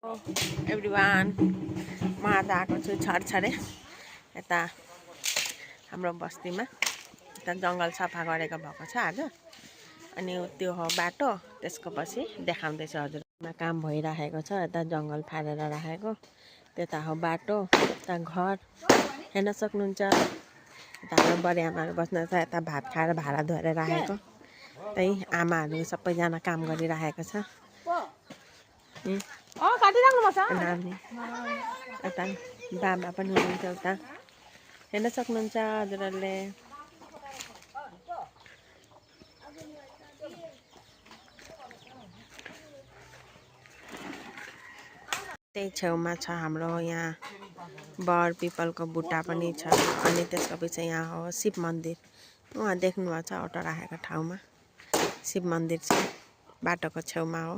everyone म आज आएको छु छरछरे यता हाम्रो बस्तीमा यता जङ्गल सफा गरेको भएको छ आज अनि त्यो हो बाटो त्यसको पछि देखाउँदैछ हजुरमा काम भइराखेको छ यता जङ्गल फालेर राखेको त्यता हो बाटो यता घर हेर्न सक्नुहुन्छ यता हाम्रो बढी आमाहरू बस्न छ यता भात खाएर भाँडा धोएर राखेको त्यही आमाहरू सबैजना काम गरिराखेको छ नानी यता बाबा पनि हुनुहुन्छ उता हेर्न सक्नुहुन्छ हजुरहरूले त्यही छेउमा छ हाम्रो यहाँ बर पिपलको बुट्टा पनि छ अनि त्यसको पछि यहाँ हो शिव मन्दिर उहाँ देख्नुभएको छ अटो राखेको ठाउँमा शिव मन्दिर छ बाटोको छेउमा हो